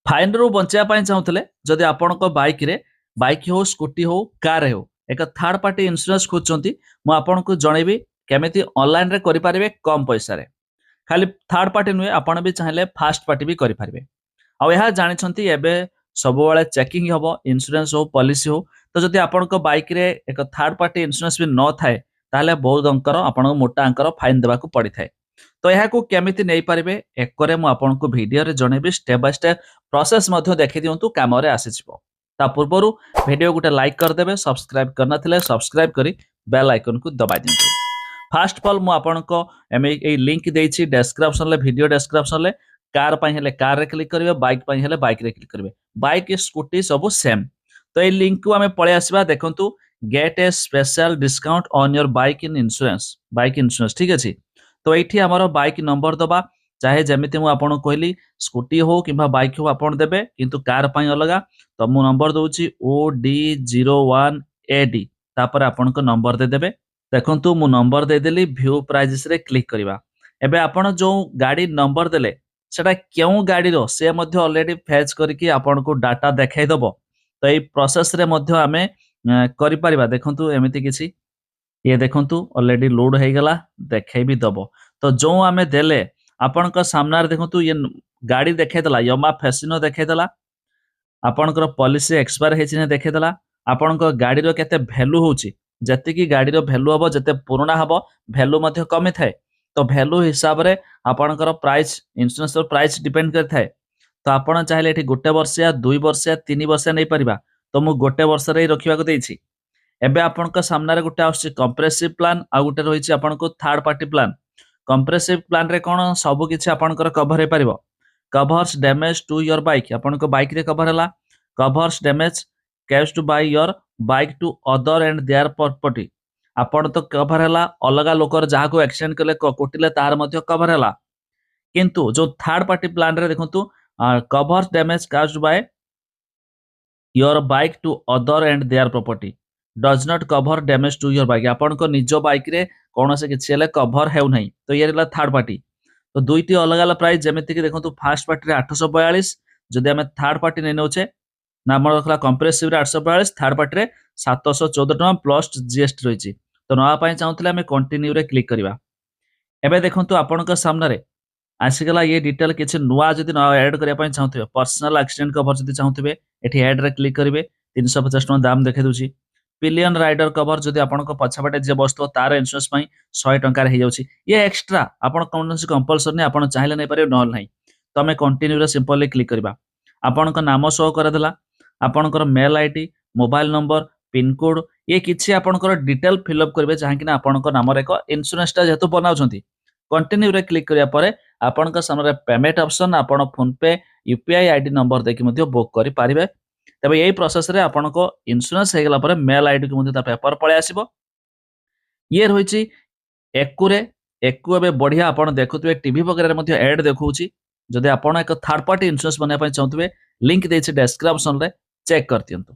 Fine रु बचाई चाहूले जदि आपण बाइक हो स्कूटी हो कार हो एक थर्ड पार्टी इंश्योरेंस खोजती मुझे जनइबी केमी ऑनलाइन रे करें कम पैसा खाली थर्ड पार्टी नुहे आपण भी चाहिए फास्ट पार्टी भी करें आउ जानते एवं सब चेकिंग हम इंश्योरेंस हो पॉलिसी हो तो जदि आपण बाइक रे एक थर्ड पार्टी इंश्योरेंस भी न थाए ताहले बहुत अंकर आपण मोटा अंकर फाइन देवाक पड़ी थाए। तो यह केमिति नहीं पारे एकरे मु आपनको वीडियो रे जणेबी स्टेप बाय स्टेप प्रोसेस मध्य देखि दियंतु काम रे आसीजिवो। ता पूर्वरु वीडियो गुटे लाइक कर देबे, सब्सक्राइब करना थिले सब्सक्राइब करी बेल आइकन को दबाइ दियंतु। फर्स्ट ऑफ ऑल मु आपनको ए लिंक देछि डिस्क्रिप्शन ले वीडियो डिस्क्रिप्शन ले कार पई हेले कार रे क्लिक करिवे, बाइक पई हेले बाइक रे क्लिक करिवे। बाइक स्कूटी सब सेम। तो ए लिंक को हमें पळे आसीबा देखंतु gate A special discount on your bike in insurance, bike insurance ठीक अछि। तो ये आमर बाइक नंबर दबा चाहे जमीती मुझे कहली स्कूटी हो कि बाइक हो आपड़ देवे किंतु कार पाई अलग तो मु नंबर दूची OD01AD तापर आपण नंबर देदेवे। देखंतु मु नंबर देदेली व्यू प्राइजेस रे क्लिक करवा। एबे आपण जो गाड़ी नंबर देले सेटा क्यों गाड़ी रो से मध्य ऑलरेडी फेच करके आपण को डाटा देखाई दबो। तो ये प्रोसेस रे मध्य आमे करि परिबा। देखंतु एमिति किछि ये देखंतु ऑलरेडी लोड हो गला देखाई भी दबो। तो जो आमे देले आपण सामना देखंतु ये गाड़ी देखाई दला यमा फैसिनो देखाई दला, आपणकर पॉलिसी एक्सपायर हेछि ने देखाई दला, आपणकर गाड़ी रो केते वैल्यू होछि जति की गाड़ी रो वैल्यू हबो जते पुराना हबो वैल्यू मध्ये कमी थाए। तो वैल्यू हिसाब रे आपणकर प्राइस इंश्योरेंस रो प्राइस डिपेंड कर थाए। तो आपण चाहिले एठी गोटे वर्ष या 2 वर्ष या 3 वर्ष नै परिबा। तो मु गोटे वर्ष रे रखिबा को देछि। एबे आपणक सामना रे गोटे आछि कंप्रेसिव प्लान आ गोटे रहिछि आपणको third party plan. Comprehensive plan रे कोन सब किछि आपणकर कवर हे परिबो। Covers damage to your bike आपणको बाइक रे कवर हला, covers damage caused by your bike to other and their property आपण तो कवर हला अलगा लोकर जहा को एक्सीडेंट कले कोटिले तार मध्ये कवर हला। किंतु जो थर्ड पार्टी प्लान रे देखंतु covers damage caused by your bike to other and their property does not cover damage to your bike आपण को निजो बाइक रे कौन से किसी हेले कवर हेउ नहीं। तो ये रहला थर्ड पार्टी। तो दुईटी अलग अलग प्राइस जेमिति कि देखंतु फर्स्ट पार्टी रे 842 जदि हमें थर्ड पार्टी नै नउछे ना हमर रखला कंप्रेसिव रे 842 थर्ड पार्टी रे 714 टका प्लस जीएसटी रहिछि। तो नवा पई चाहूतले हमें कंटिन्यू रे क्लिक करबा। एबे देखंतु आपनक सामने रे आसीगला ये डिटेल किछि नुआ जदि न ऐड करिया पई चाहूतबे पर्सनल एक्सीडेंट कवर जदि चाहूतबे एठी ऐड रे क्लिक करिवे 350 टका दाम देखै दुछि। पिलियन राइडर कवर जदि आपनको पछापटे जे बस्तो तार इंश्योरेंस पई 100 टका रे हे जाउछि। ये एक्स्ट्रा आपण कोनोसी कंपलसरी नै आपण चाहिले नै पारे नहल नै। तो हमें कंटिन्यू रे सिंपली क्लिक करबा। आपनको नाम शो कर देला, आपनकर mail ID, mobile number, pin code ये किछि आपनकर डिटेल फिल अप करबे जहां कि ना आपनकर नाम रे एक इंश्योरेंस ता जेतु बनाउछंती। कंटिन्यू रे क्लिक करिया परे आपनकर सामने पेमेंट ऑप्शन आपण फोन पे यूपीआई आईडी नंबर देखि मध्ये बुक करि पारिबे। तबे यही प्रोसेस रे आपनको इंश्योरेंस हे गेला परे मेल आईडी को मध्ये ता पेपर पळे आसीबो। ये रहिछि एकुरे एकु एबे बढ़िया आपण देखुतबे टीवी वगैरह रे मध्ये ऐड देखौछि। जदि आपण एक थर्ड पार्टी इंश्योरेंस बनिया पय चाहतबे लिंक देछि डिस्क्रिप्शन रे चेक कर दियंतु।